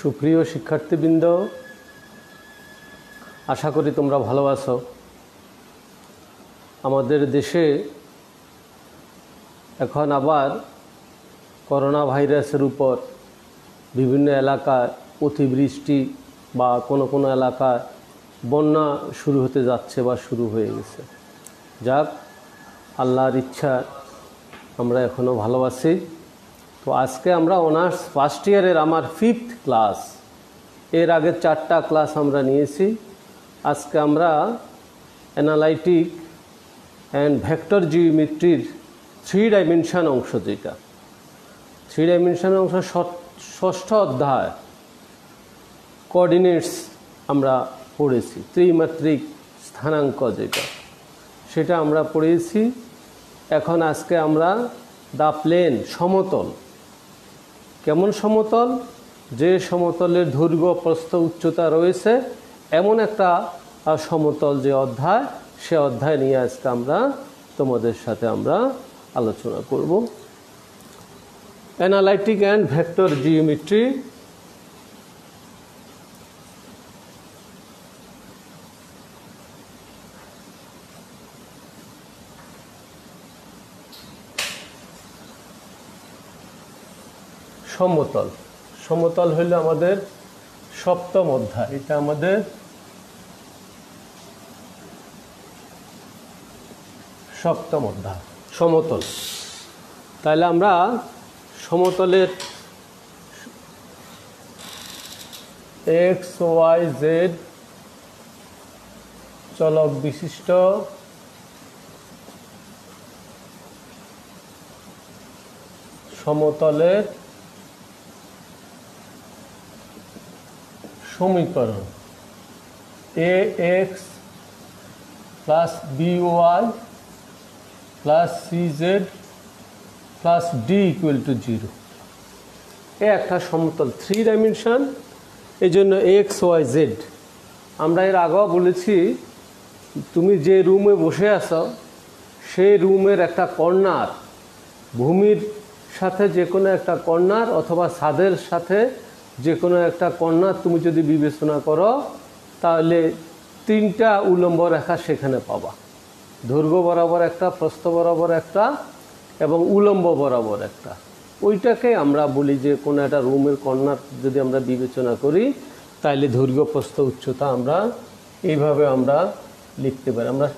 সুপ্রিয় শিক্ষার্থীবৃন্দ, আশা করি তোমরা ভালো আছো। আমাদের দেশে এখন আবার করোনা ভাইরাসের উপর বিভিন্ন এলাকায় অতিবৃষ্টি বা কোনো কোনো এলাকায় বন্যা শুরু হতে যাচ্ছে বা শুরু হয়ে গেছে। যাক, আল্লাহর ইচ্ছা আমরা এখনও ভালো আছি। তো আজকে আমরা অনার্স ফার্স্ট ইয়ারের আমার 5th ক্লাস, এর আগে 4টা ক্লাস আমরা নিয়েছি। আজকে আমরা অ্যানালাইটিক অ্যান্ড ভেক্টর জিওমেট্রির 3 ডাইমেনশন অংশ, যেটা 3 ডাইমেনশন অংশ ষষ্ঠ অধ্যায় কোঅর্ডিনেটস আমরা পড়েছি। ত্রিমাত্রিক স্থানাঙ্ক সেটা আমরা পড়েছি। এখন আজকে আমরা দ্য প্লেন, সমতল। কেমন সমতল? যে সমতলের দৈর্ঘ্য প্রস্থ উচ্চতা রয়েছে এমন একটা সমতল যে অধ্যায়, সে অধ্যায় নিয়ে আজকে আমরা তোমাদের সাথে আমরা আলোচনা করব। Analytic and vector geometry. সমতল, সমতল হইল আমাদের সপ্তম অধ্যায়। এটা আমাদের সপ্তম অধ্যায়, সমতল। তাহলে আমরা সমতলের এক্স ওয়াই জেড চলক বিশিষ্ট সমতলের সমীকরণ a x plus b y plus c z plus d equal to 0, এ একটা সমতল 3 ডাইমেনশন। এই জন্য এক্স ওয়াই জেড। আমরা এর আগেও বলেছি, তুমি যে রুমে বসে আছো সেই রুমের একটা কর্নার, ভূমির সাথে যে কোনো একটা কর্নার অথবা ছাদের সাথে যে কোনো একটা কর্নার তুমি যদি বিবেচনা করো, তাহলে 3টা উলম্ব রেখা সেখানে পাবা। দৈর্ঘ্য বরাবর একটা, প্রস্থ বরাবর একটা এবং উলম্ব বরাবর একটা। ওইটাকে আমরা বলি যে কোনো একটা রুমের কর্নার যদি আমরা বিবেচনা করি, তাহলে দৈর্ঘ্য প্রস্থ উচ্চতা আমরা এইভাবে আমরা লিখতে পারি। আমরা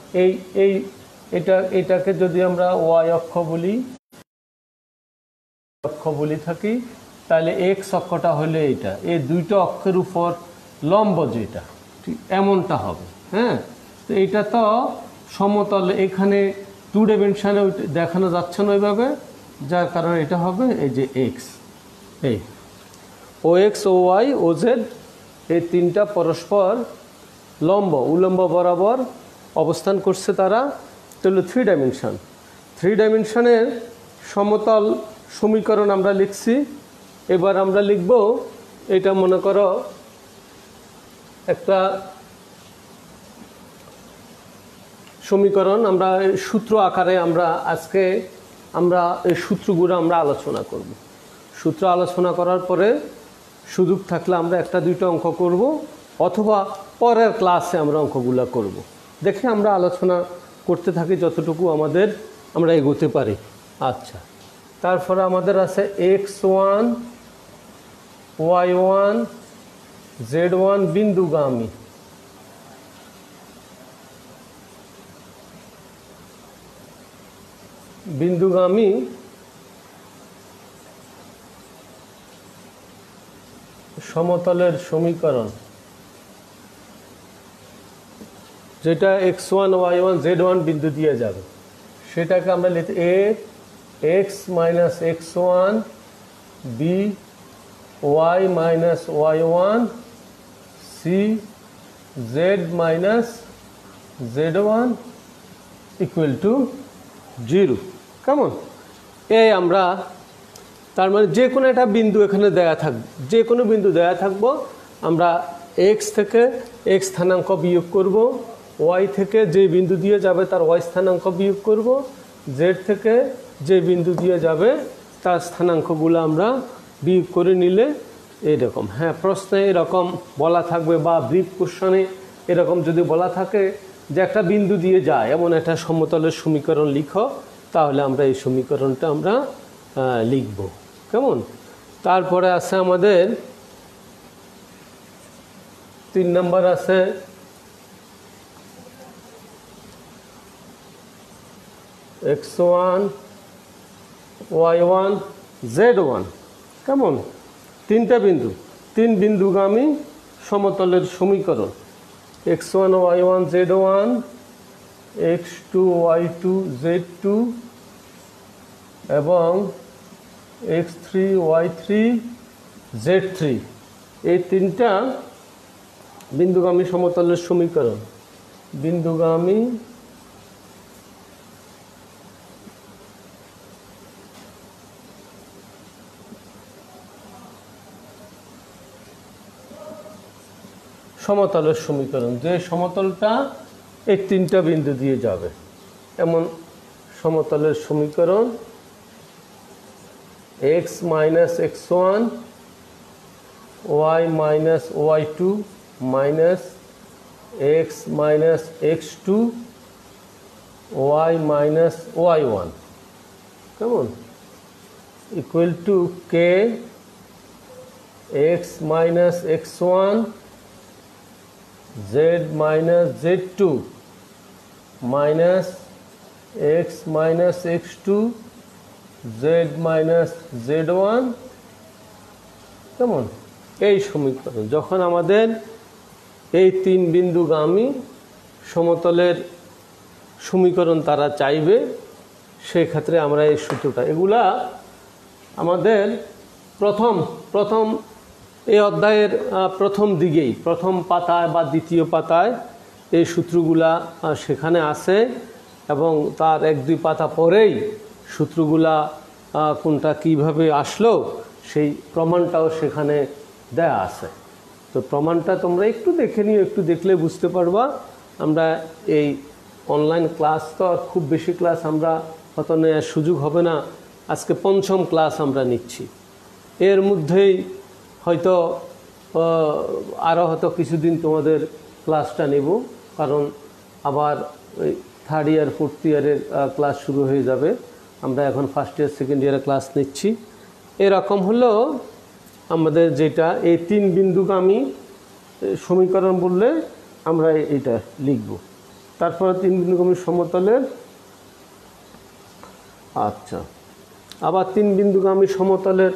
এটাকে যদি আমরা ওয়াই অক্ষ বলি থাকি, তাহলে এক্স অক্ষটা হলে এইটা, এই 2টা অক্ষের উপর লম্ব যেটা, ঠিক এমনটা হবে। হ্যাঁ, তো এইটা তো সমতল, এখানে 2 ডাইমেনশনে দেখানো যাচ্ছে না ওইভাবে, যার কারণে এটা হবে এই যে এক্স, এই ও এক্স ও ওয়াই ও জেড, এই 3টা পরস্পর লম্ব, উলম্ব বরাবর অবস্থান করছে তারা। তাহলে 3 ডাইমেনশন। 3 ডাইমেনশনের সমতল সমীকরণ আমরা লিখছি। এবার আমরা লিখব, এটা মনে করো একটা সমীকরণ, আমরা সূত্র আকারে আজকে এই সূত্রগুলো আমরা আলোচনা করব। সূত্র আলোচনা করার পরে সুযোগ থাকলে আমরা 1-2টা অঙ্ক করব, অথবা পরের ক্লাসে আমরা অঙ্কগুলো করব। দেখে আমরা আলোচনা করতে থাকি যতটুকু আমরা এগোতে পারি। আচ্ছা, তারপরে আমাদের আছে x1 y1 z1 বিন্দুগামী। বিন্দুগামী সমতলের সমীকরণ, যেটা x1 y1 z1 বিন্দু দিয়ে যাবে, সেটাকে আমরা লিখি a x minus x1 b y minus y1 c z minus z1 equal to 0। কেমন? এই আমরা তার মানে যে কোনো একটা বিন্দু এখানে দেয়া থাকবে, যে কোনো বিন্দু দেয়া থাকবো, আমরা এক্স থেকে এক্স স্থানাঙ্ক বিয়োগ করব, ওয়াই থেকে যে বিন্দু দিয়ে যাবে তার ওয়াই স্থানাঙ্ক বিয়োগ করব, জেড থেকে যে বিন্দু দিয়ে যাবে তার স্থানাঙ্কগুলো আমরা বিয়োগ করে নিলে এইরকম, হ্যাঁ, প্রশ্নে এরকম বলা থাকবে বা ব্রিফ কোশ্চেনে এরকম যদি বলা থাকে যে একটা বিন্দু দিয়ে যায় এমন একটা সমতলের সমীকরণ লিখো, তাহলে আমরা এই সমীকরণটা আমরা লিখব। কেমন? তারপরে আছে আমাদের 3 নম্বর আছে x1 y1 z1। কেমন? 3টা বিন্দু, 3 বিন্দুগামী সমতলের সমীকরণ x1 y1 z1 x2 y2 z2 এবং x3 y3 z3, এই 3টা বিন্দুগামী সমতলের সমীকরণ। বিন্দুগামী সমতলের সমীকরণ, যে সমতলটা এই 3টা বিন্দু দিয়ে যাবে এমন সমতলের সমীকরণ x minus x1 y minus y2 minus x minus x2 y minus y1। কেমন? Equal to k x minus x1 z minus z2 minus x minus x2 z minus z1। কেমন? এই সমীকরণ যখন আমাদের এই 3 বিন্দুগামী সমতলের সমীকরণ তারা চাইবে, সেই ক্ষেত্রে আমরা এই সূত্রটা, এগুলা আমাদের প্রথম এই অধ্যায়ের প্রথম দিকেই, প্রথম পাতায় বা দ্বিতীয় পাতায় এই সূত্রগুলা সেখানে আছে এবং তার 1-2 পাতা পরেই সূত্রগুলা কোনটা কিভাবে আসলো সেই প্রমাণটাও সেখানে দেয়া আছে। তো প্রমাণটা তোমরা একটু দেখে নিও, একটু দেখলে বুঝতে পারবা। আমরা এই অনলাইন ক্লাস তো আর খুব বেশি ক্লাস আমরা হয়তো নেওয়ার সুযোগ হবে না, আজকে 5ম ক্লাস আমরা নিচ্ছি। এর মধ্যেই হয়তো আরও হয়তো কিছুদিন তোমাদের ক্লাসটা নেব, কারণ আবার ওই 3rd ইয়ার 4th ইয়ারের ক্লাস শুরু হয়ে যাবে। আমরা এখন 1st ইয়ার 2nd ইয়ারের ক্লাস নিচ্ছি। এরকম হলো আমাদের যেটা এই 3 বিন্দুগামী সমীকরণ বললে আমরা এটা লিখব। তারপরে 3 বিন্দুগামী সমতলের, আচ্ছা, আবার 3 বিন্দুগামী সমতলের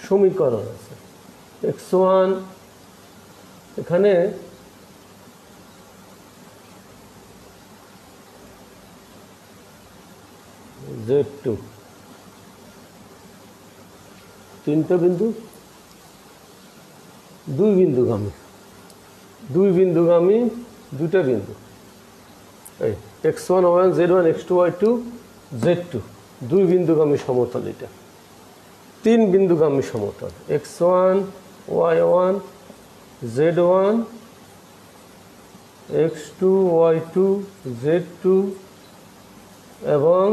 সমীকরণ আছে। x1 এখানে z2, 3টা বিন্দু, 2 বিন্দুগামী, 2টা বিন্দু, এই x1 y1 z1 x2 y2 z2, 2 বিন্দুগামী সমতল। এটা 3 বিন্দুগামী সমতল x1 y1 z1 x2 y2 z2 এবং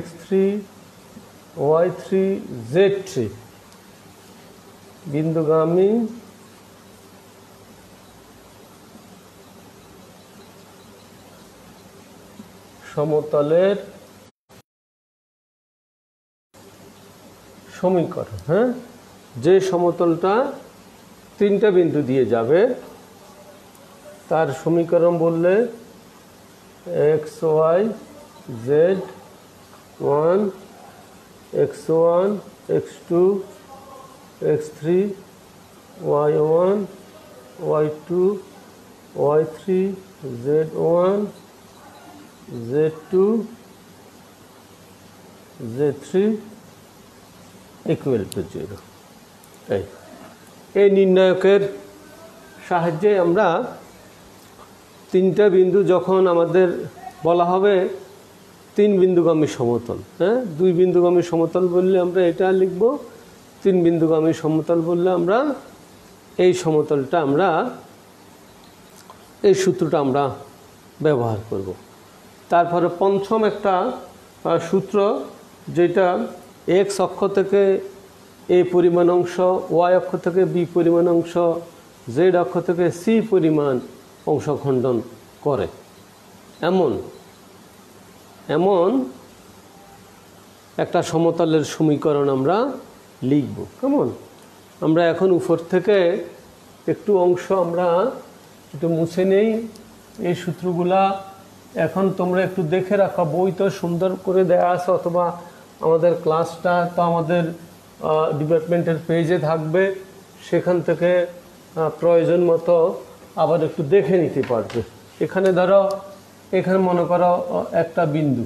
x3 y3 z3, বিন্দুগামী সমতলের সমীকরণ। হ্যাঁ, যে সমতলটা 3টা বিন্দু দিয়ে যাবে তার সমীকরণ বললে xy z1 x1 x2 x3 y1 y2 y3 z1 z2 z3 equal to 0। এই নির্ণায়কের সাহায্যে আমরা 3টা বিন্দু যখন আমাদের বলা হবে 3 বিন্দুগামী সমতল, হ্যাঁ, 2 বিন্দুগামী সমতল বললে আমরা এটা লিখব, 3 বিন্দুগামী সমতল বললে আমরা এই সমতলটা, আমরা এই সূত্রটা আমরা ব্যবহার করব। তারপরে পঞ্চম একটা সূত্র, যেটা x অক্ষ থেকে এ পরিমাণ অংশ, ওয়াই অক্ষ থেকে বি পরিমাণ অংশ, জেড অক্ষ থেকে সি পরিমাণ অংশ খণ্ডন করে। এমন এমন একটা সমতলের সমীকরণ আমরা লিখব। কেমন? আমরা এখন উপর থেকে একটু অংশ আমরা একটু মুছে নেই। এই সূত্রগুলা এখন তোমরা একটু দেখে রাখো, বই তো সুন্দর করে দেয়া আছে, অথবা আমাদের ক্লাসটা তো আমাদের ডিপার্টমেন্টের পেজে থাকবে, সেখান থেকে প্রয়োজন মতো আবার একটু দেখে নিতে পারবে। এখানে ধরো, এখানে মনে করো একটা বিন্দু,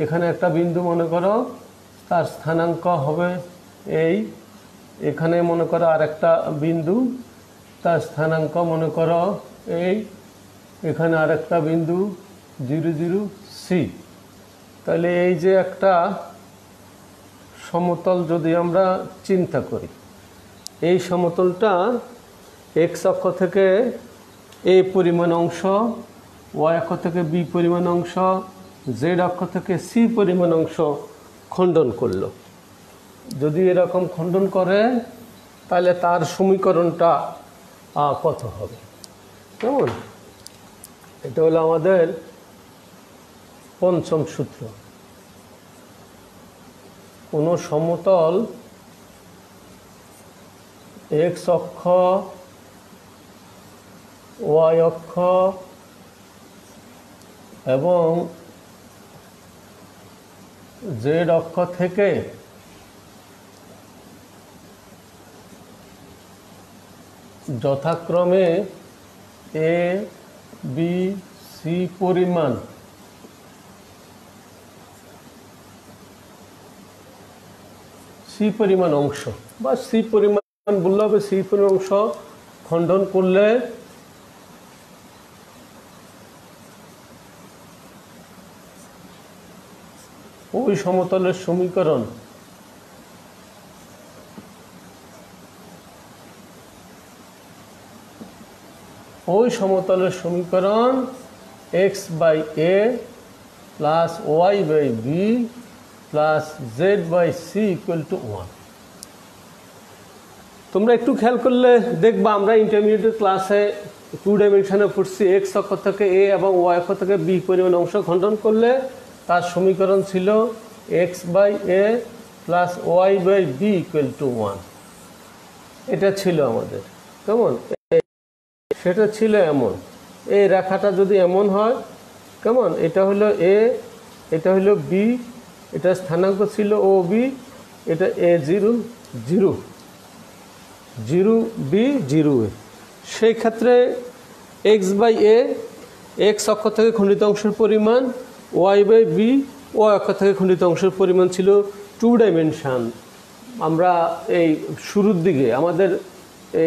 এখানে একটা বিন্দু মনে করো, তার স্থানাঙ্ক হবে এই, এখানে মনে করো আর একটা বিন্দু, তার স্থানাঙ্ক মনে করো এই, এখানে আর একটা বিন্দু 0 0 C। তাহলে এই যে একটা সমতল যদি আমরা চিন্তা করি, এই সমতলটা এক্স অক্ষ থেকে এ পরিমাণ অংশ, ওয়াই অক্ষ থেকে বি পরিমাণ অংশ, জেড অক্ষ থেকে সি পরিমাণ অংশ খণ্ডন করলো। যদি এরকম খণ্ডন করে তাহলে তার সমীকরণটা কত হবে? কেমন? এটা হলো আমাদের পঞ্চম সূত্র। কোনো সমতল এক্স অক্ষ, ওয়াই অক্ষ এবং জেড অক্ষ থেকে যথাক্রমে এ বি সি পরিমাণ অংশ, বা সি পরিমাণ বললে হবে, সি পরিমাণ অংশ খণ্ডন করলে ওই সমতলের সমীকরণ x by a plus y by b plus z by c equal to 1। তোমরা একটু খেয়াল করলে দেখবা, আমরা ইন্টারমিডিয়েট ক্লাসে 2 ডাইমেনশনে পড়ছি, এক্স অক্ষ থেকে এ এবং ওয়াই অক্ষ থেকে বি পরিমাণ অংশ খণ্ডন করলে তার সমীকরণ ছিল x by a plus y by b equal to 1। এটা ছিল আমাদের। কেমন? সেটা ছিল এমন, এই রেখাটা যদি এমন হয়, কেমন, এটা হলো এ, এটা হলো বি, এটা স্থানাঙ্ক ছিল ও বি, এটা এ 0 0 0 বি 0 এ। সেই ক্ষেত্রে এক্স বাই এ এক্স অক্ষ থেকে খণ্ডিত অংশের পরিমাণ, ওয়াই বাই বি ওয়াই অক্ষ থেকে খণ্ডিত অংশের পরিমাণ ছিল 2 ডাইমেনশন। আমরা এই শুরুর দিকে আমাদের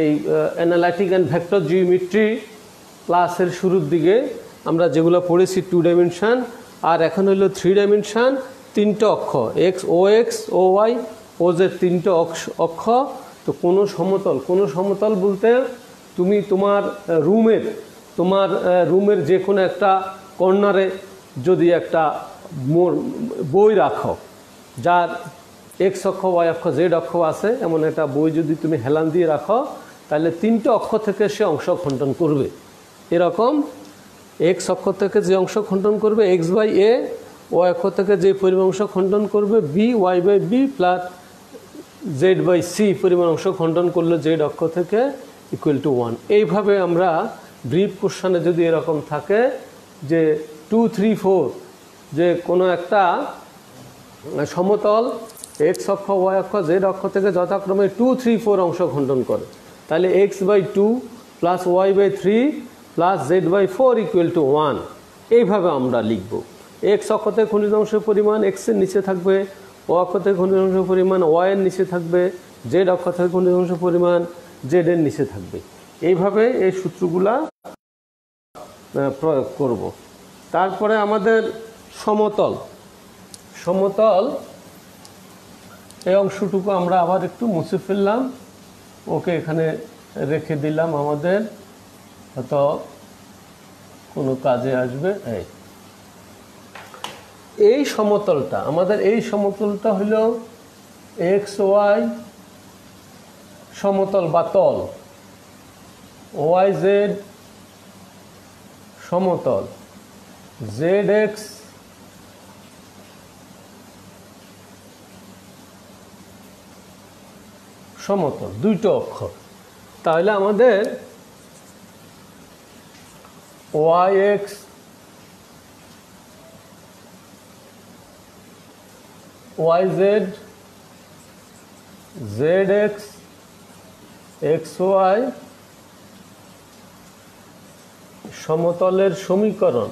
এই অ্যানালাইটিক অ্যান্ড ভেক্টর জিওমেট্রি ক্লাসের শুরুর দিকে আমরা যেগুলো পড়েছি 2 ডাইমেনশন, আর এখন হলো 3 ডাইমেনশন, 3টে অক্ষ, এক্স ও ওয়াই ও জেড 3টে অক্ষ। তো কোনো সমতল বলতে তুমি তোমার রুমের যে কোনো একটা কর্নারে যদি একটা বই রাখো, যার এক্স অক্ষ, ওয়াই অক্ষ, জেড অক্ষ আছে, এমন একটা বই যদি তুমি হেলান দিয়ে রাখো, তাহলে 3টে অক্ষ থেকে সে অংশ খণ্ডন করবে। এরকম এক্স অক্ষ থেকে যে অংশ খণ্ডন করবে এক্স বাই এ, ওয়াই অক্ষ থেকে যে পরিমাণ অংশ খণ্ডন করবে b y by b plus z by c পরিমাণ অংশ খণ্ডন করলে জেড অক্ষ থেকে ইকুয়াল টু 1। এইভাবে আমরা ব্রিফ কোশ্চেনে যদি এরকম থাকে যে 2 3 4, যে কোনো একটা সমতল এক্স অক্ষ, ওয়াই অক্ষ, জেড অক্ষ থেকে যথাক্রমে 2 3 4 অংশ খণ্ডন করে, তাহলে x by 2 plus y by 3 plus z by 4 equal to 1। এইভাবে আমরা লিখব। এক্স অক্ষ থেকে খণ্ডিত অংশের পরিমাণ এক্সের নিচে থাকবে, ও অক্ষ থেকে খণ্ডিত অংশের পরিমাণ ওয়াইয়ের নিচে থাকবে, জেড অক্ষ থেকে খণ্ডিত অংশের পরিমাণ জেডের নিচে থাকবে। এইভাবে এই সূত্রগুলা প্রয়োগ করব। তারপরে আমাদের সমতল এই অংশটুকু আমরা আবার একটু মুছে ফেললাম, ওকে এখানে রেখে দিলাম, আমাদের হয়তো কোনো কাজে আসবে। এই সমতলটা, আমাদের এই সমতলটা হলো এক্স ওয়াই সমতল বা তল, YZ সমতল, ZX সমতল, দুইটা অক্ষর। তাহলে আমাদের YX YZ ZX XY সমতলের সমীকরণ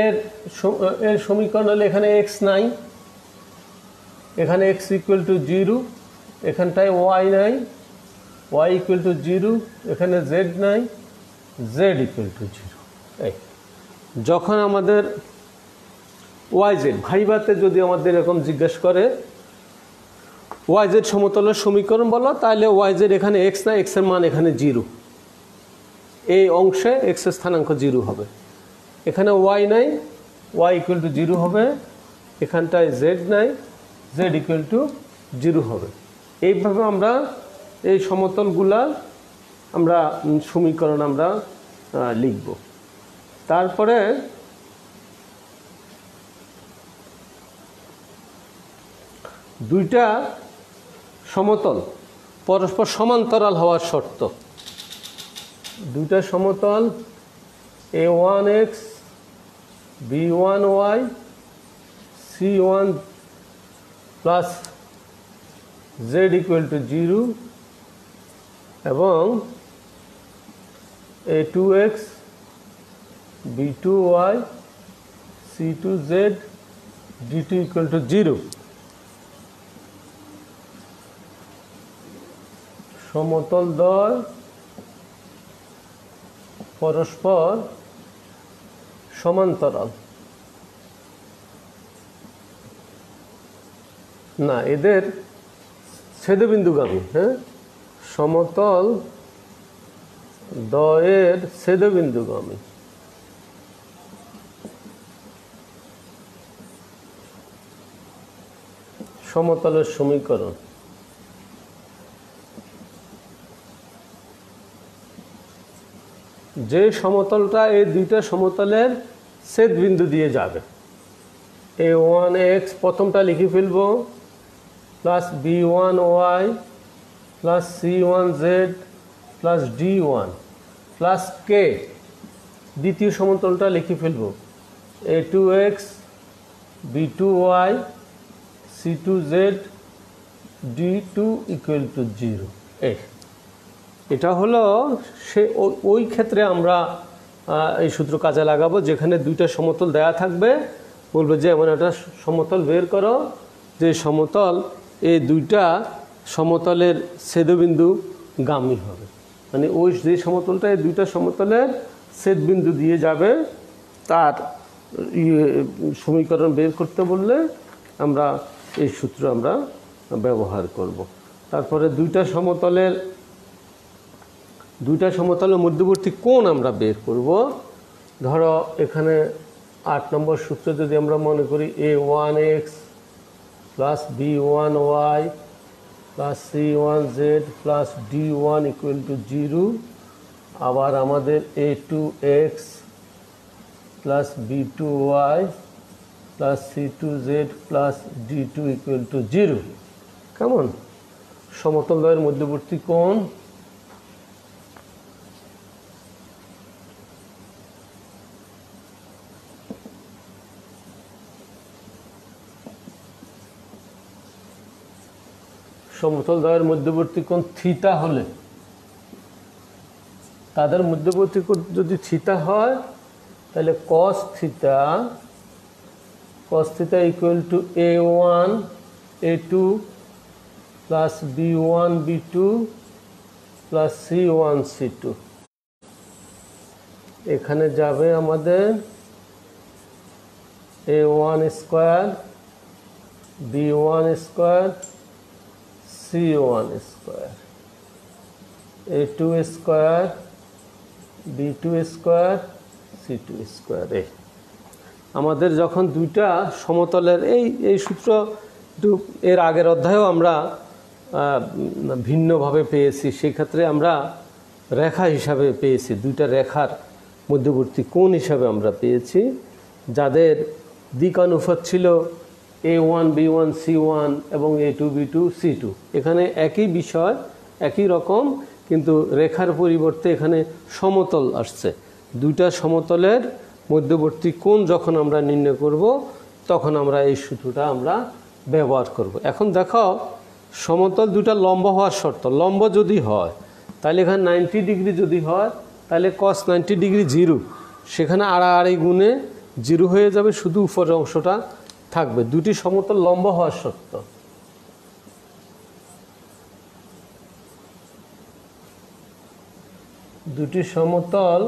এর সমীকরণ হলে এখানে x নাই, এখানে x ইকুয়াল টু 0, এখানটায় y নাই, y ইকুয়াল টু 0, এখানে z নাই, z ইকুয়াল টু 0। এই যখন আমাদের YZ ভাইভাতে যদি আমাদের এরকম জিজ্ঞাসা করে YZ সমতলের সমীকরণ বলো, তাহলে YZ এখানে x না, x এর মান এখানে 0, এই অংশে x এর স্থানাঙ্ক 0 হবে, এখানে y নাই, y ইকুয়াল টু 0 হবে, এখানটায় z নাই, z ইকুয়াল টু 0 হবে। এইভাবে আমরা এই সমতলগুলা আমরা সমীকরণ আমরা লিখব। তারপরে দুইটা সমতল পরস্পর সমান্তরাল হওয়ার শর্ত, দুইটা সমতল A1x B1y C1 plus z equal to 0 এবং A2x B2y C2z D2 equal to 0। সমতল দ্বয় পরস্পর সমান্তরাল না, এদের ছেদবিন্দুগামী। হ্যাঁ, সমতল দ্বয়ের ছেদবিন্দুগামী। সমতলের সমীকরণ যে সমতলটা এই দুইটা সমতলের ছেদবিন্দু দিয়ে যাবে, A1x প্রথমটা লিখে ফেলব plus B1y plus C1z plus D1 plus K, দ্বিতীয় সমতলটা লিখে ফেলব A2x B2y C2z D2 equal to 0। এটা হলো সে ওই ক্ষেত্রে আমরা এই সূত্র কাজে লাগাবো যেখানে দুইটা সমতল দেয়া থাকবে, বলবো যে এমন একটা সমতল বের করো যে সমতল এই দুইটা সমতলের ছেদবিন্দু গামী হবে, মানে ওই যে সমতলটা এই দুইটা সমতলের ছেদবিন্দু দিয়ে যাবে তার সমীকরণ বের করতে বললে আমরা এই সূত্র আমরা ব্যবহার করব। তারপরে দুইটা সমতলের মধ্যবর্তী কোণ আমরা বের করব। ধরো এখানে 8 নম্বর সূত্র যদি আমরা মনে করি A1x plus B1y plus C1z plus D1 equal to 0, আবার আমাদের A2x plus B2y plus C2z plus D2 equal to 0। কেমন? সমতল দ্বয়ের মধ্যবর্তী কোণ সমতল দ্বয়ের মধ্যবর্তী কোণ থিটা হলে, তাদের মধ্যবর্তী কোণ যদি থিটা হয় তাহলে cos theta equal to A1 A2 plus B1 B2 plus C1 C2। এখানে যাবে আমাদের A1 square B1 square C1 square A2 square B2 square C2 square. আমাদের যখন দুইটা সমতলের এই সূত্র এর আগের অধ্যায়েও আমরা ভিন্নভাবে পেয়েছি, সেক্ষেত্রে আমরা রেখা হিসাবে পেয়েছি, দুইটা রেখার মধ্যবর্তী কোণ হিসাবে আমরা পেয়েছি, যাদের দিকানুপাত ছিল A1 B1 C1 এবং A2 B2 C2। এখানে একই বিষয় একই রকম, কিন্তু রেখার পরিবর্তে এখানে সমতল আসছে। দুইটা সমতলের মধ্যবর্তী কোণ যখন আমরা নির্ণয় করব তখন আমরা এই সূত্রটা আমরা ব্যবহার করব। এখন দেখো, সমতল দুটা লম্ব হওয়ার শর্ত। লম্ব যদি হয় তাহলে এখানে 90 ডিগ্রি যদি হয় তাহলে cos 90 ডিগ্রি 0, সেখানে আড়াআড়ি গুণে 0 হয়ে যাবে, শুধু উপরের অংশটা থাকবে। দুটি সমতল লম্ব হওয়ার শর্ত। দুটি সমতল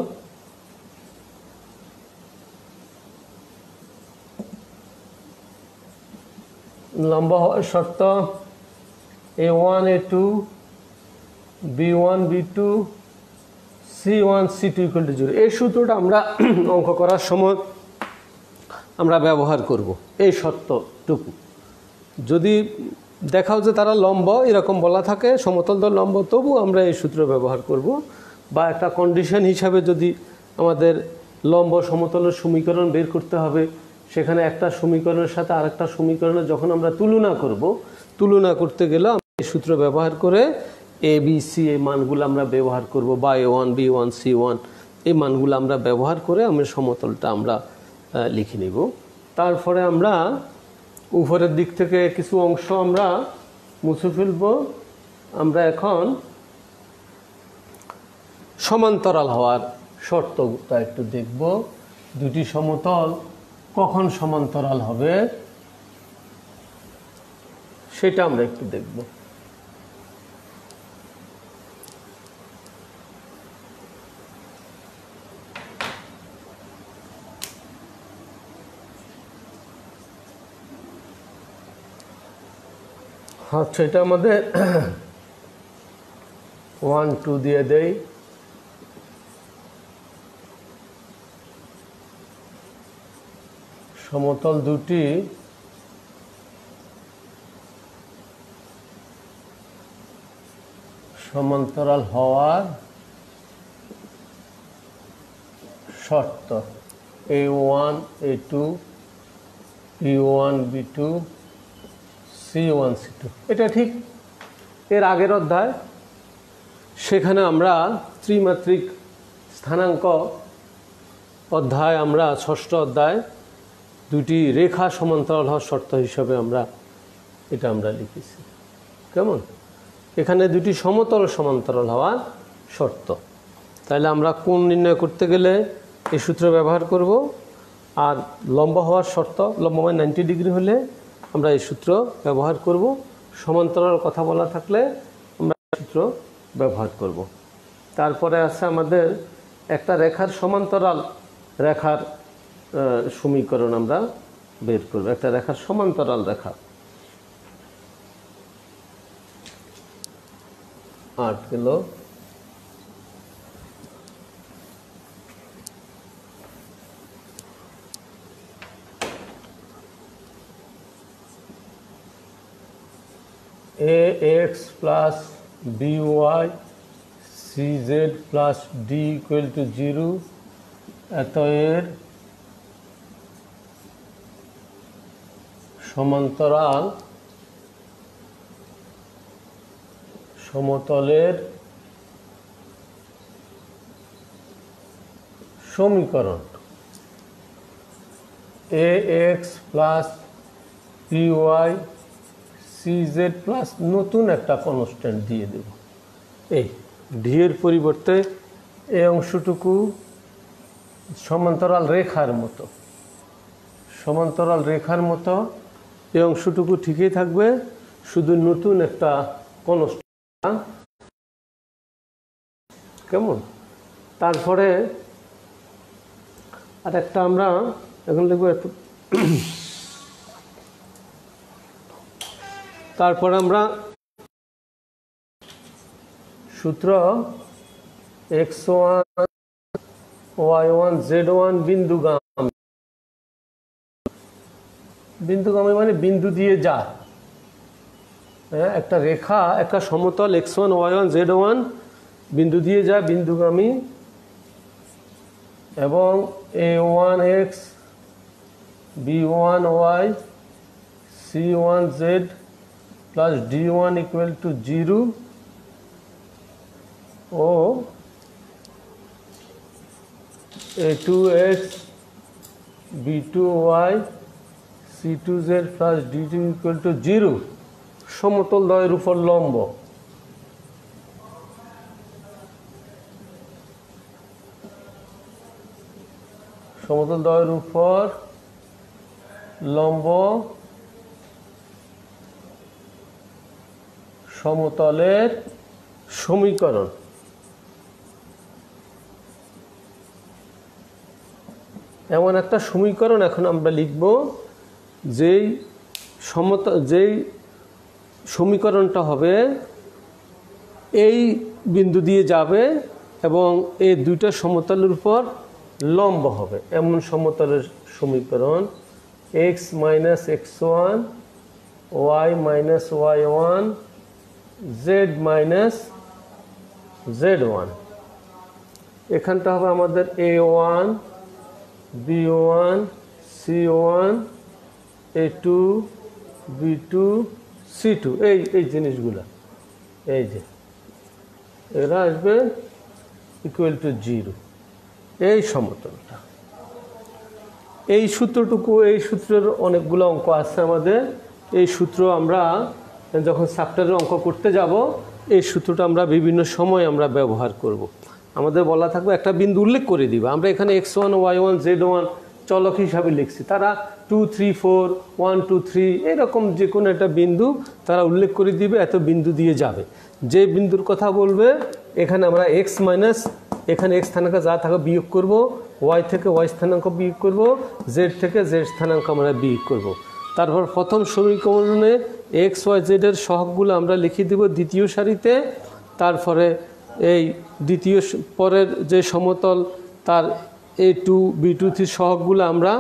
লম্ব হওয়ার শর্ত A1 A2 B1 B2 C1 C2 = 0। এই সূত্রটা আমরা অঙ্ক করার সময় আমরা ব্যবহার করব। এই শর্তটুকু যদি দেখাও যে তারা লম্ব এরকম বলা থাকে, সমতল দল লম্ব, তবু আমরা এই সূত্র ব্যবহার করব। বা একটা কন্ডিশন হিসাবে যদি আমাদের লম্ব সমতলের সমীকরণ বের করতে হবে, সেখানে একটা সমীকরণের সাথে আরেকটা সমীকরণের যখন আমরা তুলনা করব, তুলনা করতে গেলে আমরা এই সূত্র ব্যবহার করে A B C এই মানগুলো আমরা ব্যবহার করব, বা A1 B1 C1 এই মানগুলো আমরা ব্যবহার করে আমরা সমতলটা আমরা লিখে নিব। তারপরে আমরা উপরের দিক থেকে কিছু অংশ আমরা মুছে ফেলব। আমরা এখন সমান্তরাল হওয়ার শর্তটা একটু দেখব। দুটি সমতল কখন সমান্তরাল হবে সেটা আমরা একটু দেখব। আচ্ছা, এটা আমাদের 1 2 দিয়ে দেই। সমতল দুটি সমান্তরাল হওয়ার শর্ত A1 A2 B1 B2 C1 C2। এটা ঠিক এর আগের অধ্যায়, সেখানে আমরা ত্রিমাত্রিক স্থানাঙ্ক অধ্যায়, আমরা ষষ্ঠ অধ্যায় দুটি রেখা সমান্তরাল হওয়ার শর্ত হিসাবে আমরা এটা লিখেছি। কেমন? এখানে দুটি সমতল সমান্তরাল হওয়ার শর্ত। তাহলে আমরা কোণ নির্ণয় করতে গেলে এই সূত্র ব্যবহার করব, আর লম্ব হওয়ার শর্ত, লম্ব মানে 90 ডিগ্রি হলে আমরা এই সূত্র ব্যবহার করব। সমান্তরাল কথা বলা থাকলে আমরা সূত্র ব্যবহার করব। তারপরে আছে আমাদের একটা রেখার সমান্তরাল রেখার সমীকরণ আমরা বের করব। একটা রেখার সমান্তরাল রেখা 8 গেল। AX plus BY CZ plus D = 0। এর সমান্তরাল সমতলের সমীকরণ AX plus BY CZ plus নতুন একটা কনস্ট্যান্ট দিয়ে দেব। এই ডি এর পরিবর্তে এই অংশটুকু সমান্তরাল রেখার মতো, সমান্তরাল রেখার মতো এই অংশটুকু ঠিকই থাকবে, শুধু নতুন একটা কনস্ট্যান্ট। কেমন? তারপরে আর একটা আমরা এখন লিখব, তারপর আমরা সূত্র x1 y1 z1 বিন্দুগামী বিন্দুগামী মানে বিন্দু দিয়ে যা, হ্যাঁ, একটা রেখা একটা সমতল x1 y1 z1 বিন্দু দিয়ে যা বিন্দুগামী, এবং a1x b1y c1z plus d1 equal to 0 O a2x b2y c2z plus d2 equal to 0 সমতল দ্বয়ের উপর লম্ব। সমতল দ্বয়ের উপর লম্ব সমতলের সমীকরণ। এমন একটা সমীকরণ এখন আমরা লিখব যেই সমীকরণটা হবে এই বিন্দু দিয়ে যাবে এবং এই দুইটা সমতলের উপর লম্ব হবে, এমন সমতলের সমীকরণ x minus x1 y minus y1 z minus z1। এখানটা হবে আমাদের a1 b1 c1 a2 b2 c2, এই জিনিসগুলো, এই যে এরা আসবে ইকুয়াল টু 0। এই সমতলটা, এই সূত্রটুকু, এই সূত্রের অনেকগুলো অঙ্ক আছে আমাদের। এই সূত্র আমরা যখন চ্যাপ্টারের অঙ্ক করতে যাব এই সূত্রটা আমরা বিভিন্ন সময় আমরা ব্যবহার করব। আমাদের বলা থাকবে একটা বিন্দু উল্লেখ করে দিবে, আমরা এখানে x1 y1 z1 চলক হিসাবে লিখছি, তারা 2 3 4 1 2 3 এরকম যে কোনো একটা বিন্দু তারা উল্লেখ করে দিবে, এত বিন্দু দিয়ে যাবে। যে বিন্দুর কথা বলবে এখানে আমরা x মাইনাস এখানে x স্থানাঙ্ক যা থাকে বিয়োগ করব, y থেকে y স্থানাঙ্ক বিয়োগ করব, z থেকে z স্থানাঙ্ক আমরা বিয়োগ করব। তারপর প্রথম সমীকরণে x y z এর সহগগুলো আমরা লিখে দেব দ্বিতীয় সারিতে। তারপরে এই দ্বিতীয় পরের যে সমতল তার a2 b2 3 সহগগুলো আমরা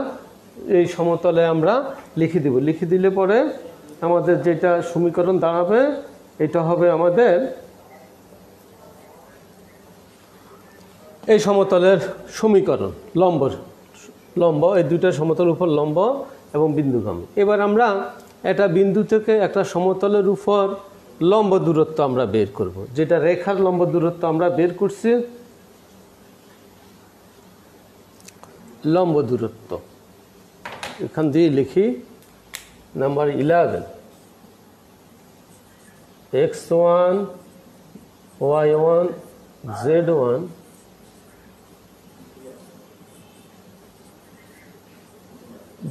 এই সমতলে আমরা লিখে দেব। লিখে দিলে পরে আমাদের যেটা সমীকরণ দাঁড়াবে এটা হবে আমাদের এই সমতলের সমীকরণ, লম্ব এই দুইটা সমতলের উপর লম্ব এবং বিন্দুগামী। এবার আমরা একটা বিন্দু থেকে একটা সমতলের উপর লম্ব দূরত্ব আমরা বের করব, যেটা রেখার লম্ব দূরত্ব আমরা বের করছি। লম্ব দূরত্ব এখান দিয়ে লিখি নাম্বার 11 x1 y1 z1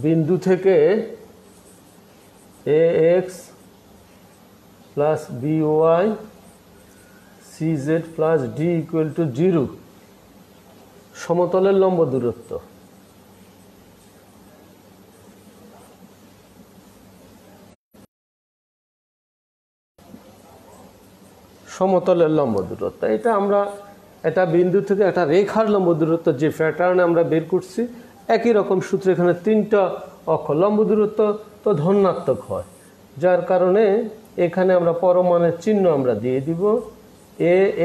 বিন্দু থেকে ax plus by cz plus d equal to 0 সমতলের লম্ব দূরত্ব। সমতলের লম্ব দূরত্ব এটা আমরা একটা বিন্দু থেকে একটা রেখার লম্ব দূরত্ব যে প্যাটার্নে আমরা বের করছি একই রকম সূত্র। এখানে তিনটা অক্ষ, লম্ব দূরত্ব তো ধনাত্মক হয়, যার কারণে এখানে আমরা পরমাণের চিহ্ন আমরা দিয়ে দিব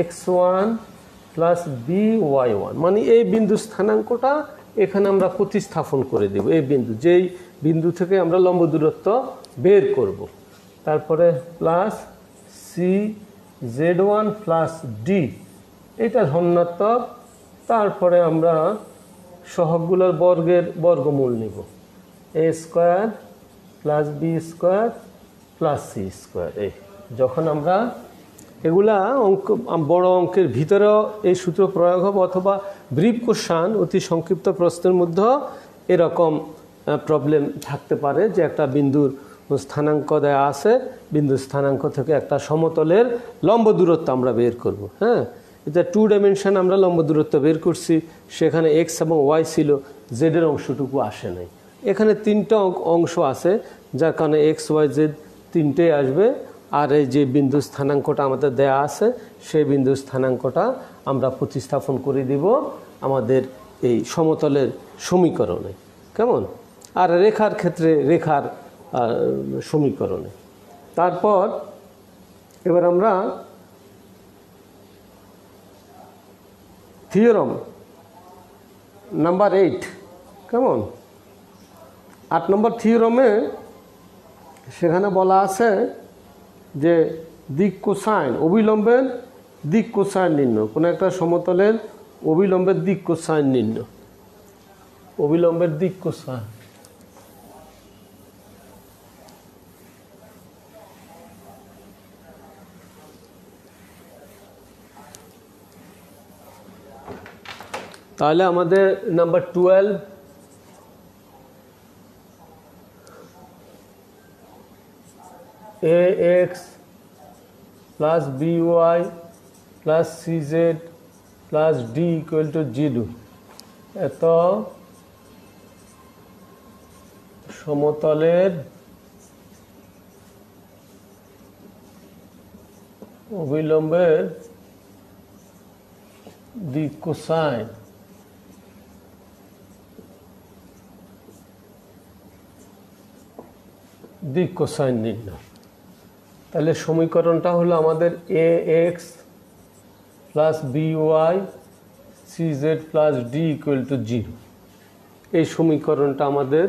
ax1 প্লাস by1, মানে এই বিন্দু স্থানাঙ্কটা এখানে আমরা প্রতিস্থাপন করে দেব। এই বিন্দু যেই বিন্দু থেকে আমরা লম্ব দূরত্ব বের করব, তারপরে প্লাস cz1 প্লাস d এটা ধনাত্মক। তারপরে আমরা সহগগুলোর বর্গমূল নিব, a square plus b square plus c square. এই যখন আমরা এগুলা অঙ্ক বড় অঙ্কের ভিতরেও এই সূত্র প্রয়োগ হবে, অথবা ব্রিফ কোশ্চেন অতি সংক্ষিপ্ত প্রশ্নের মধ্যে এরকম প্রবলেম থাকতে পারে যে একটা বিন্দুর স্থানাঙ্ক দেয়া আছে, বিন্দু স্থানাঙ্ক থেকে একটা সমতলের লম্ব দূরত্ব আমরা বের করব। হ্যাঁ, এটা 2 ডাইমেনশন আমরা লম্ব দূরত্ব বের করছি, সেখানে এক্স এবং ওয়াই ছিল, জেডের অংশটুকু আসে নাই। এখানে তিনটা অংশ আছে, যার কারণে এক্স ওয়াই জেড তিনটেই আসবে। আর এই যে বিন্দু স্থানাঙ্কটা আমাদের দেয়া আছে সেই বিন্দু স্থানাঙ্কটা আমরা প্রতিস্থাপন করে দিব আমাদের এই সমতলের সমীকরণে। কেমন? আর রেখার ক্ষেত্রে রেখার সমীকরণে। তারপর এবার আমরা থিওরাম নাম্বার 8, কেমন 8 নম্বর থিওরামে সেখানে বলা আছে যে দিক কোসাইন, অবিলম্বের দিক কোসাইন নির্ণয়, কোনো একটা সমতলের অবিলম্বের দিক কোসাইন নির্ণয়। অবিলম্বের দিক কোসাইন, তাহলে আমাদের number 12 ax plus by plus cz plus d equal to 0, এত সমতলের অবিলম্বের দিক কোসাইন নির্ণয়। তাহলে সমীকরণটা হলো আমাদের ax plus by cz plus d equal to 0। এই সমীকরণটা আমাদের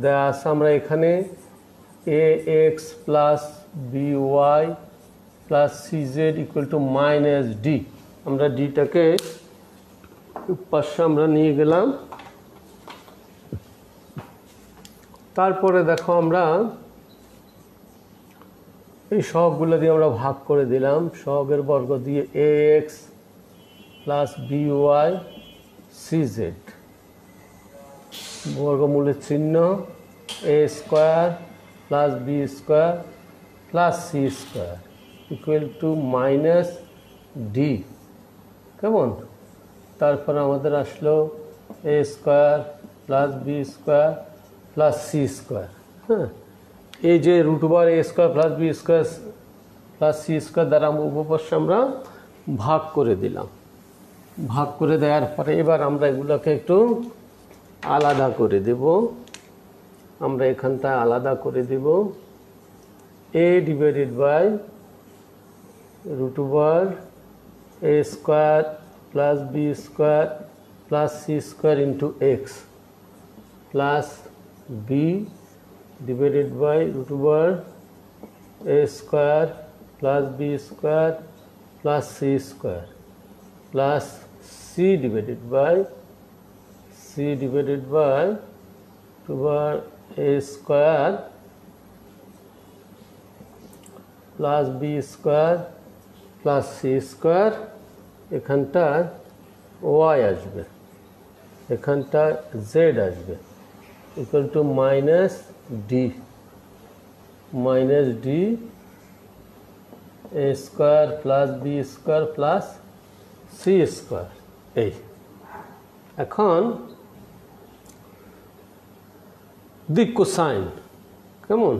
দেয়া আছে। আমরা এখানে ax plus by plus cz equal to minus d, আমরা ডিটাকে পাশে আমরা নিয়ে গেলাম। তারপরে দেখো আমরা এই সহগগুলো দিয়ে আমরা ভাগ করে দিলাম, সহগের বর্গ দিয়ে ax প্লাস by cz, বর্গমূলের চিহ্ন a square plus b square plus c square equal to minus d, কেমন। তারপর আমাদের আসলো a square plus b square plus c square. হ্যাঁ, এই যে root over a square plus b square plus c square দ্বারা উপপাদ্য আমরা ভাগ করে দিলাম। ভাগ করে দেওয়ার পরে এবার আমরা এগুলোকে একটু আলাদা করে দেব। আমরা এখানটায় আলাদা করে দেব। a divided by root over a square plus b square plus c square into x plus b divided by root over a square plus b square plus c square plus c divided by root over a square plus b square plus c square. এখানটা y আসবে, এখানটা z আসবে, equal to minus d a square plus b square plus c square. এই এখন দিক cosine, কেমন।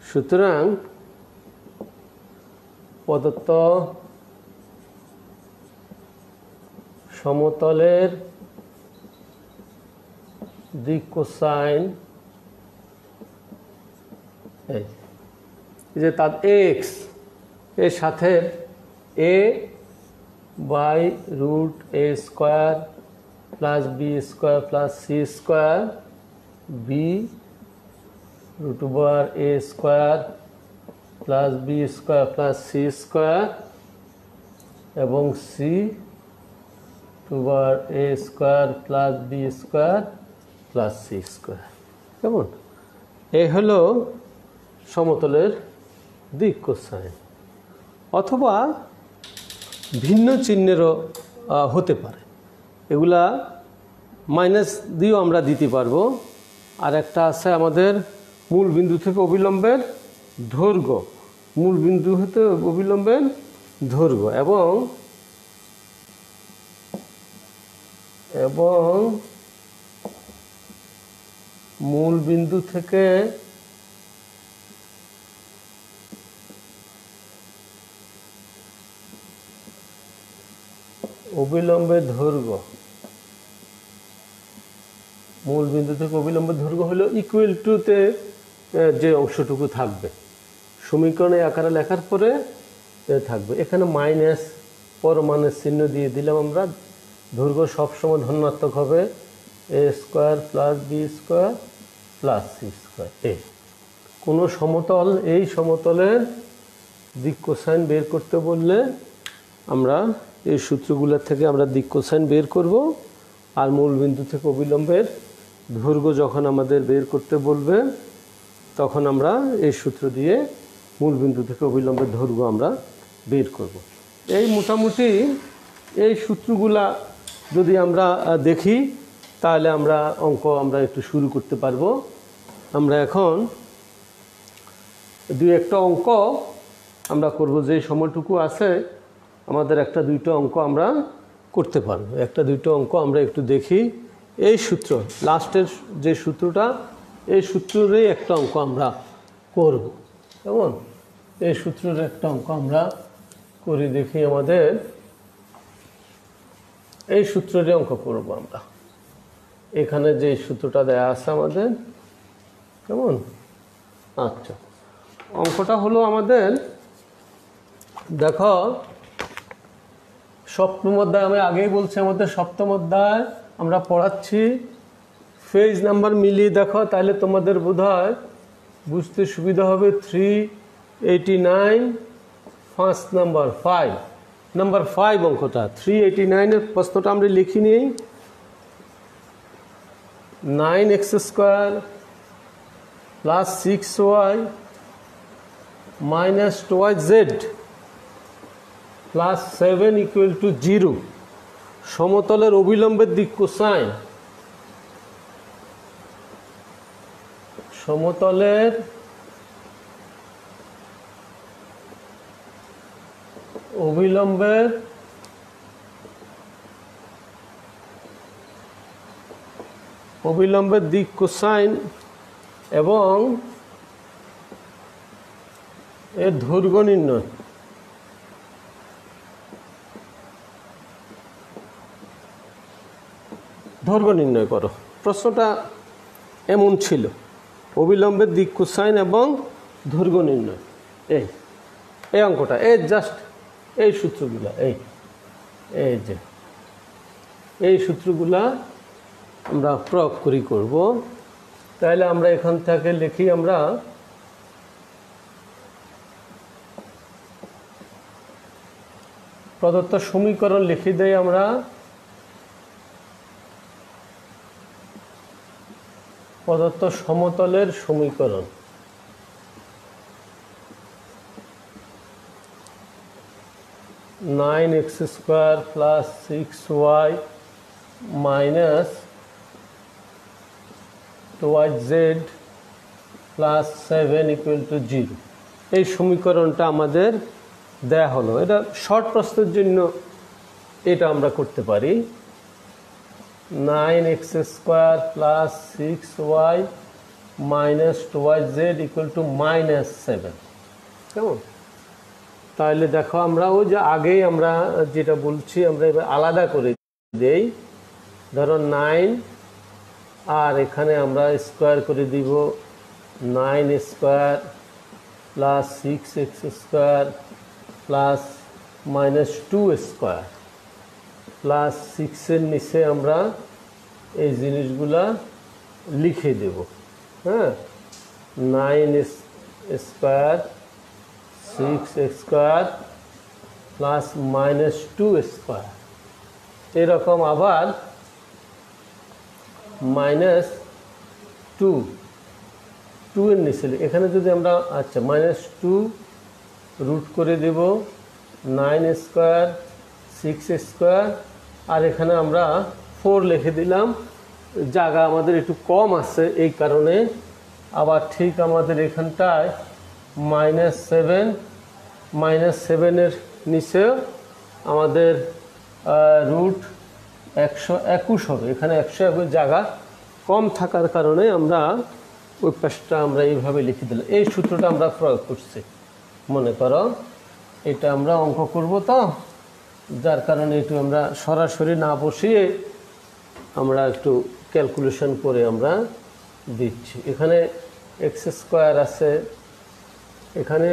সুতরাং প্রদত্ত সমতলের দিক কোসাইন, এই যে তার এক্স এর সাথে a by root a square plus b square plus c square, b root over a square plus b square plus c square এবং c over a square plus b square plus c square, কেমন। এ হলো সমতলের দিক cosine. অথবা ভিন্ন চিহ্নেরও হতে পারে, এগুলা মাইনাস দিয়েও আমরা দিতে পারবো। আর একটা আছে আমাদের মূল বিন্দু থেকে অবিলম্বের দৈর্ঘ্য, মূল বিন্দু হতে অবিলম্বের দৈর্ঘ্য এবং মূল বিন্দু থেকে অবিলম্বের দৈর্ঘ্য, মূল বিন্দু থেকে অবিলম্বের দৈর্ঘ্য হলো ইকুয়াল টুতে যে অংশটুকু থাকবে সমীকরণে আকারে লেখার পরে থাকবে। এখানে মাইনাস পরমাণের চিহ্ন দিয়ে দিলাম আমরা। দৈর্ঘ্য সবসময় ধনাত্মক হবে, a square plus b square plus c square. কোনো সমতল, এই সমতলের দিক কোসাইন বের করতে বললে আমরা এই সূত্রগুলোর থেকে আমরা দিক কোসাইন বের করব। আর মূল বিন্দু থেকে অবিলম্বের দৈর্ঘ্য যখন আমাদের বের করতে বলবে তখন আমরা এই সূত্র দিয়ে মূল বিন্দু থেকে অবিলম্বের দৈর্ঘ্য আমরা বের করব। এই মোটামুটি এই সূত্রগুলা যদি আমরা দেখি তাহলে আমরা অঙ্ক আমরা একটু শুরু করতে পারবো। আমরা এখন দুই একটা অঙ্ক আমরা করব, যে সময়টুকু আছে আমাদের একটা দুইটা অঙ্ক আমরা করতে পারবো। একটা দুইটা অঙ্ক আমরা একটু দেখি। এই সূত্র লাস্টের যে সূত্রটা, এই সূত্রেরই একটা অঙ্ক আমরা করব। কেমন? এই সূত্রের একটা অঙ্ক আমরা করে দেখি। আমাদের এই সূত্রেরই অঙ্ক করব আমরা। এখানে যে সূত্রটা দেয়া আছে আমাদের, কেমন? আচ্ছা, অঙ্কটা হলো আমাদের, দেখো সপ্তম অধ্যায়, আমি আগেই বলছি আমাদের সপ্তম অধ্যায় আমরা পড়াচ্ছি। পেজ নাম্বার মিলিয়ে দেখো, তাহলে তোমাদের বোধহয় বুঝতে সুবিধা হবে। 389 ফার্স্ট নাম্বার 5 অঙ্কটা 389-এর প্রশ্নটা আমরা লিখি নিই। 9x square plus 6y minus 2z plus 7 equal to 0। সমতলের অবিলম্বের দিক কোসাইন, সমতলের অবিলম্বের দিক কোসাইন এবং এর দৈর্ঘ্য নির্ণয়। দৈর্ঘ্য নির্ণয় করো। প্রশ্নটা এমন ছিল, অবিলম্বের দিক কোসাইন এবং দৈর্ঘ্য নির্ণয়। এই অঙ্কটা, জাস্ট এই সূত্রগুলা, এই সূত্রগুলা আমরা প্রয়োগ করব। তাহলে আমরা এখান থেকে লিখি, আমরা প্রদত্ত সমীকরণ লিখে দেই। আমরা প্রদত্ত সমতলের সমীকরণ, nine x square plus 6y minus 2z plus 7 equal to 0। এই সমীকরণটা আমাদের দেয়া হলো। এটা শর্ট প্রশ্নের জন্য এটা আমরা করতে পারি। 9x square plus 6y minus 2z equal to -7। কেমন? তাহলে দেখো, আমরা ওই যে আগেই আমরা যেটা বলছি আমরা এবার আলাদা করে দেই। ধরো 9, আর এখানে আমরা স্কোয়ার করে দিব 9 square plus 6x square plus -2 square plus 6-এর নিচে আমরা এই জিনিসগুলা লিখে দেব। হ্যাঁ, 9 square 6x square plus -2 square. এরকম আবার -2 এর নিচে এখানে যদি আমরা, আচ্ছা, -2 রুট করে দেব 9 স্কোয়ার 6 স্কোয়ার, আর এখানে আমরা 4 লিখে দিলাম। জায়গা আমাদের একটু কম আছে এই কারণে। আবার ঠিক আমাদের এখানটায় -7-এর নিচেও আমাদের রুট 121 হবে। এখানে 121 জায়গা কম থাকার কারণে আমরা ওই পাশটা আমরা এইভাবে লিখে দিলাম। এই সূত্রটা আমরা প্রয়োগ করছি। মনে করো এটা আমরা অঙ্ক করব, তো যার কারণে একটু আমরা সরাসরি না বসিয়ে আমরা একটু ক্যালকুলেশন করে আমরা দিচ্ছি। এখানে এক্স স্কোয়ার আছে, এখানে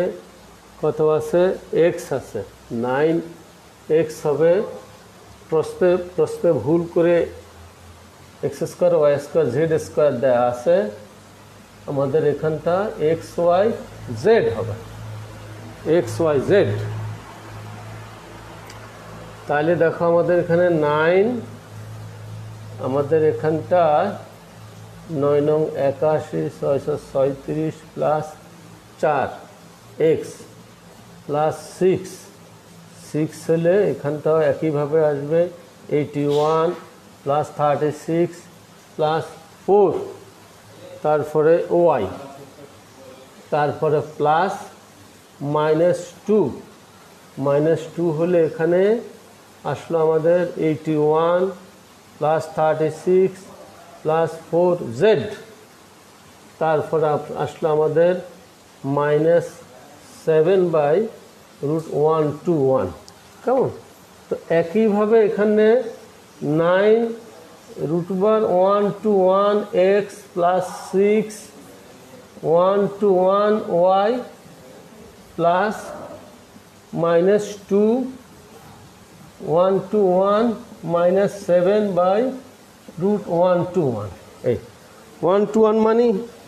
কত আছে, এক্স আছে, 9x হবে। প্রশ্নে ভুল করে x square y square z square দেওয়া আছে, আমাদের এখানটা এক্স ওয়াই জেড হবে, এক্স ওয়াই জেড। তাহলে দেখো আমাদের এখানে 9, আমাদের এখানটা 9 নং 81 636 প্লাস 4x প্লাস 6 হলে এখানটাও একইভাবে আসবে 81 প্লাস 36 প্লাস 4, তারপরে ওয়াই, তারপরে প্লাস -2 হলে এখানে আসলো আমাদের 81 প্লাস 36 প্লাস 4z, তারপরে আসলো আমাদের -7/√121। কেমন? তো একইভাবে এখানে 9√121x plus 6/121y plus -2/121 minus 7/√121। এই 121 মানে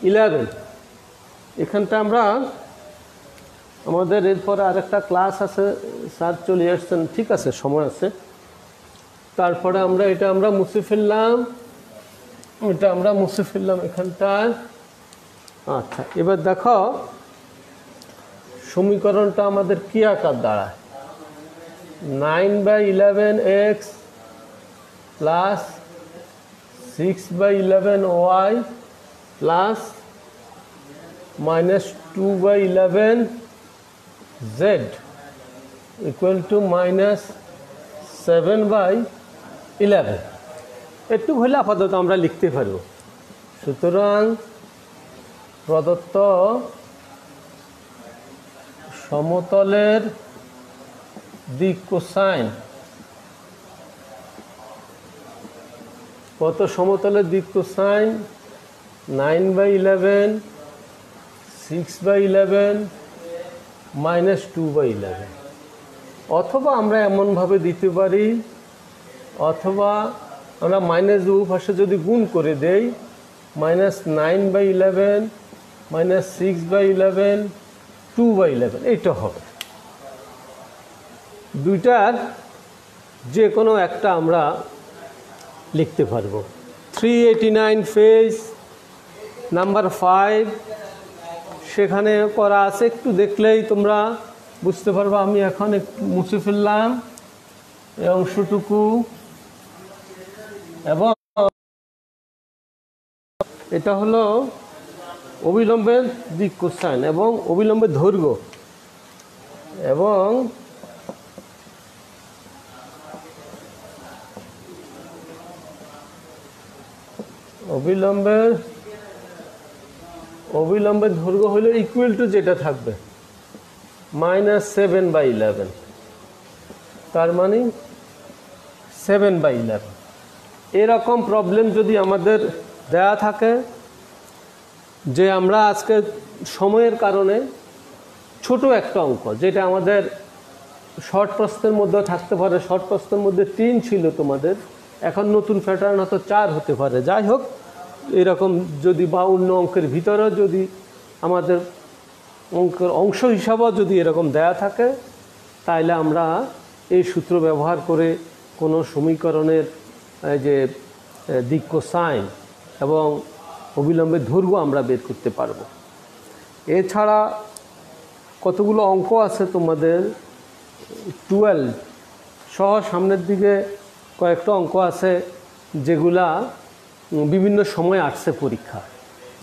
11। এখানটা আমরা আমাদের এরপরে আরেকটা ক্লাস আছে, স্যার চলে আসছেন, ঠিক আছে, সময় আছে। তারপরে আমরা এটা মুছে ফেললাম, এখানটায়। আচ্ছা, এবার দেখো সমীকরণটা আমাদের কি আকার দাঁড়ায়, 9/11x plus 6/11y plus -2/11z equal to -7/11। একটু হলে আপাতত আমরা লিখতে পারব। সুতরাং প্রদত্ত সমতলের দিক কোসাইন, কত সমতলের দিক কোসাইন 9/11 6/11 -2/11। অথবা আমরা এমনভাবে দিতে পারি, অথবা আমরা মাইনাস উপাশে যদি গুণ করে দেই, -9/11 -6/11 2/11, এইটা হবে। দুইটার যে কোনো একটা আমরা লিখতে পারবো। 389 পেজ নাম্বার 5 সেখানে করা আছে, একটু দেখলেই তোমরা বুঝতে পারবে। আমি এখন একটু মুছে ফেললাম এই অংশটুকু, এবং এটা হলো অবিলম্বের দিক কোসাইন এবং অবিলম্বের দৈর্ঘ্য, এবং অবিলম্বের দৈর্ঘ্য হলো ইকুয়াল টু যেটা থাকবে -7/11, তার মানে 7/11। এরকম প্রবলেম যদি আমাদের দেয়া থাকে, যে আমরা আজকে সময়ের কারণে ছোট একটা অঙ্ক, যেটা আমাদের শর্ট প্রশ্নের মধ্যে থাকতে পারে, শর্ট প্রশ্নের মধ্যে 3 ছিল তোমাদের, এখন নতুন প্যাটার্ন হয়তো 4 হতে পারে। যাই হোক, এরকম যদি বা অন্য অঙ্কের ভিতরেও যদি আমাদের অঙ্কের অংশ হিসাবেও যদি এরকম দেয়া থাকে, তাহলে আমরা এই সূত্র ব্যবহার করে কোনো সমীকরণের যে দিক কোসাইন এবং অবিলম্বের দৈর্ঘ্য আমরা বের করতে পারবো। এছাড়া কতগুলো অঙ্ক আছে তোমাদের 12 সহ সামনের দিকে কয়েকটা অঙ্ক আছে, যেগুলা বিভিন্ন সময় আসছে পরীক্ষা।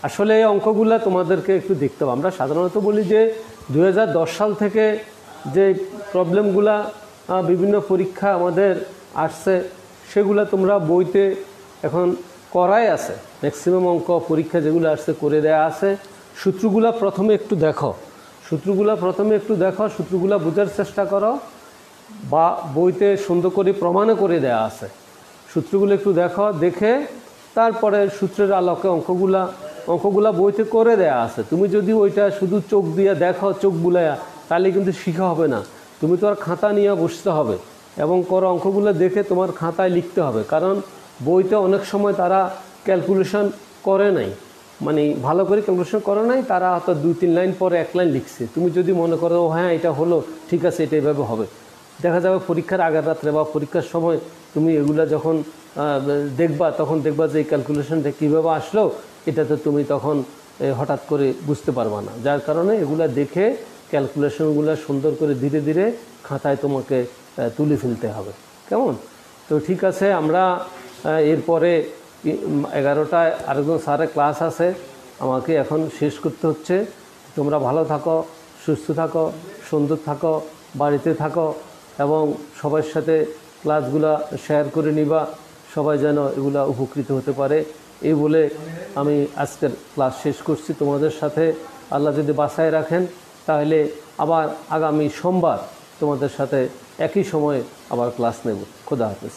আসলে এই অঙ্কগুলা তোমাদেরকে একটু দেখতে হবে। আমরা সাধারণত বলি যে 2010 সাল থেকে যে প্রবলেমগুলা বিভিন্ন পরীক্ষা আমাদের আসছে, সেগুলা তোমরা বইতে এখন করাই আছে। ম্যাক্সিমাম অঙ্ক পরীক্ষা যেগুলো আসছে করে দেয়া আছে। সূত্রগুলা প্রথমে একটু দেখো, সূত্রগুলা বোঝার চেষ্টা করো, বা বইতে সুন্দর করে প্রমাণও করে দেয়া আছে। সূত্রগুলো একটু দেখো, দেখে তারপরে সূত্রের আলোকে অঙ্কগুলা বইতে করে দেয়া আছে। তুমি যদি ওইটা শুধু চোখ দিয়ে দেখো, চোখ বুলাইয়া, তাহলে কিন্তু শিখা হবে না। তুমি তো আর খাতা নিয়ে বসতে হবে এবং করো অঙ্কগুলো দেখে তোমার খাতায় লিখতে হবে। কারণ বইতে অনেক সময় তারা ক্যালকুলেশন করে নাই, মানে ভালো করে ক্যালকুলেশন করে নাই, তারা হয়তো 2-3 লাইন পরে 1 লাইন লিখছে। তুমি যদি মনে করো ও হ্যাঁ এটা হলো, ঠিক আছে এটা এইভাবে হবে, দেখা যাবে পরীক্ষার আগের রাত্রে বা পরীক্ষার সময় তুমি এগুলা যখন দেখবা, তখন দেখবা যে এই ক্যালকুলেশনটা কীভাবে আসলো, এটা তো তুমি তখন হঠাৎ করে বুঝতে পারবা না। যার কারণে এগুলা দেখে ক্যালকুলেশনগুলো সুন্দর করে ধীরে ধীরে খাতায় তোমাকে তুলে ফেলতে হবে। কেমন? তো ঠিক আছে, আমরা এরপরে 11টায় আরেকজন স্যারের ক্লাস আছে, আমাকে এখন শেষ করতে হচ্ছে। তোমরা ভালো থাকো, সুস্থ থাকো, সুন্দর থাকো, বাড়িতে থাকো এবং সবার সাথে ক্লাসগুলো শেয়ার করে নিবা, সবাই যেন এগুলা উপকৃত হতে পারে। এই বলে আমি আজকের ক্লাস শেষ করছি তোমাদের সাথে। আল্লাহ যদি বাঁচায় রাখেন তাহলে আবার আগামী সোমবার তোমাদের সাথে একই সময়ে আবার ক্লাস নেব। খোদা হাফেজ।